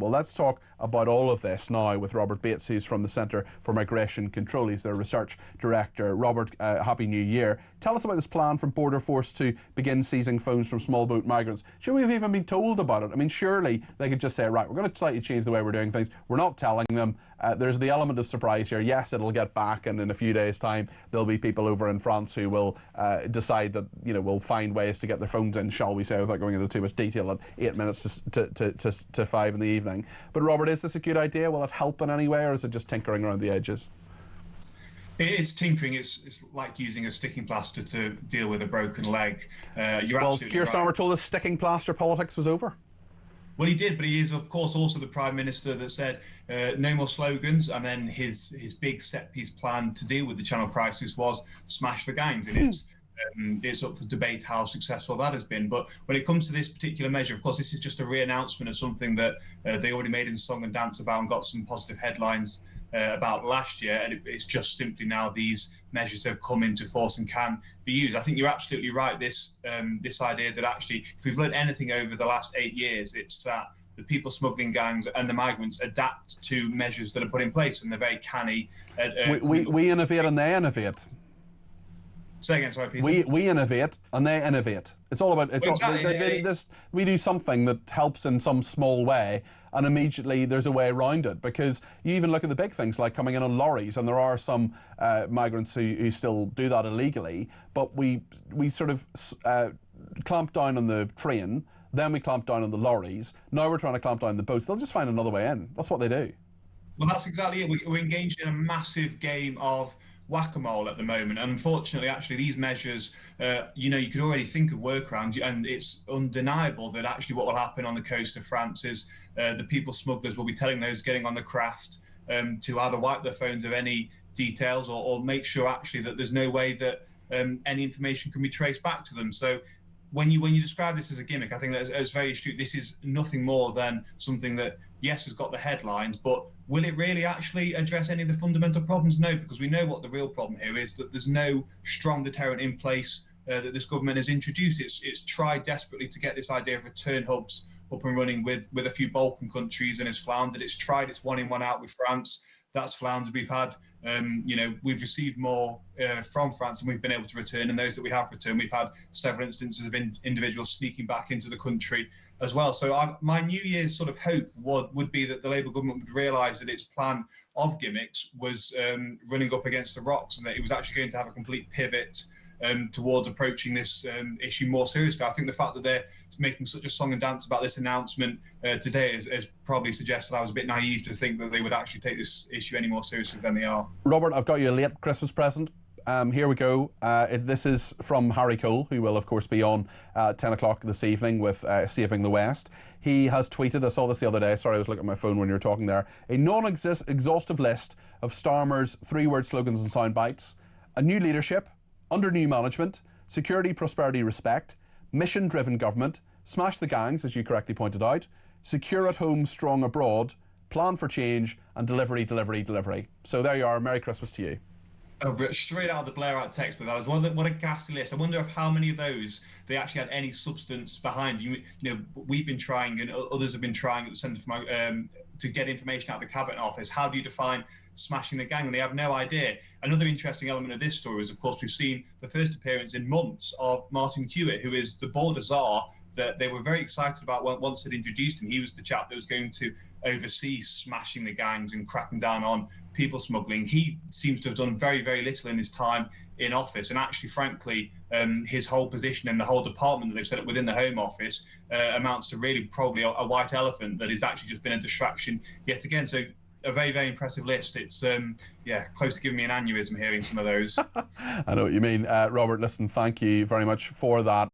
Well, let's talk about all of this now with Robert Bates, who's from the Centre for Migration Control. He's their research director. Robert, Happy New Year. Tell us about this plan from Border Force to begin seizing phones from small boat migrants. Should we have even been told about it? I mean, surely they could just say, right, we're going to slightly change the way we're doing things. We're not telling them. There's the element of surprise here. Yes, it'll get back, and in a few days' time, there'll be people over in France who will decide that, you know, will find ways to get their phones in, shall we say, without going into too much detail at 8 minutes to 5 in the evening. But Robert, is this a good idea? Will it help in any way, or is it just tinkering around the edges? It's tinkering. It's like using a sticking plaster to deal with a broken leg. You're well, absolutely Keir right. Starmer told us sticking plaster politics was over. Well, he did, but he is, of course, also the Prime Minister that said no more slogans, and then his big set-piece plan to deal with the Channel crisis was smash the gangs, and it's up for debate how successful that has been. But when it comes to this particular measure, of course, this is just a re-announcement of something that they already made in song and dance about and got some positive headlines about last year, and it's just simply now these measures have come into force and can be used. I think you're absolutely right. This idea that actually, if we've learned anything over the last 8 years, it's that the people smuggling gangs and the migrants adapt to measures that are put in place, and they're very canny. We innovate and they innovate. Say again, sorry, Peter. We innovate and they innovate. It's all about. It's exactly. We do something that helps in some small way, and immediately there's a way around it. Because you even look at the big things like coming in on lorries, and there are some migrants who still do that illegally. But we sort of clamp down on the train, then we clamp down on the lorries. Now we're trying to clamp down on the boats. They'll just find another way in. That's what they do. Well, that's exactly it. We're engaged in a massive game of whack-a-mole at the moment, and unfortunately, actually, these measures, you know, you could already think of workarounds, and it's undeniable that actually what will happen on the coast of France is the people smugglers will be telling those getting on the craft to either wipe their phones of any details or make sure actually that there's no way that any information can be traced back to them. So when you describe this as a gimmick, I think that it's very astute. This is nothing more than something that, yes, has got the headlines, but will it really actually address any of the fundamental problems? No, because we know what the real problem here is, that there's no strong deterrent in place that this government has introduced. It's tried desperately to get this idea of return hubs up and running with a few Balkan countries, and it's floundered. It's tried its one in, one out with France. That's floundered. We've had, you know, we've received more from France than we've been able to return, and those that we have returned, we've had several instances of individuals sneaking back into the country as well. So my New Year's sort of hope would be that the Labour government would realise that its plan of gimmicks was running up against the rocks, and that it was actually going to have a complete pivot towards approaching this issue more seriously. I think the fact that they're making such a song and dance about this announcement today has probably suggested I was a bit naive to think that they would actually take this issue any more seriously than they are. Robert, I've got you a late Christmas present. Here we go. This is from Harry Cole, who will, of course, be on 10 o'clock this evening with Saving the West. He has tweeted, I saw this the other day, sorry I was looking at my phone when you were talking there, a non-exhaustive list of Starmer's 3-word slogans and sound bites: a new leadership, under new management, security, prosperity, respect, mission-driven government, smash the gangs, as you correctly pointed out, secure at home, strong abroad, plan for change, and delivery, delivery, delivery. So there you are. Merry Christmas to you. Oh, straight out of the Blair Out textbook. That was what a ghastly list. I wonder if how many of those they actually had any substance behind. You know, we've been trying, and others have been trying at the Centre for to get information out of the Cabinet Office. How do you define smashing the gang? And they have no idea. Another interesting element of this story is, of course, we've seen the first appearance in months of Martin Hewitt, who is the border czar that they were very excited about once they'd introduced him. He was the chap that was going to oversee smashing the gangs and cracking down on people smuggling. He seems to have done very, very little in his time in office, and actually, frankly, his whole position and the whole department that they've set up within the Home Office amounts to really probably a white elephant that has actually just been a distraction yet again. So a very, very impressive list. It's yeah, close to giving me an aneurysm hearing some of those. I know what you mean. Robert, listen, thank you very much for that.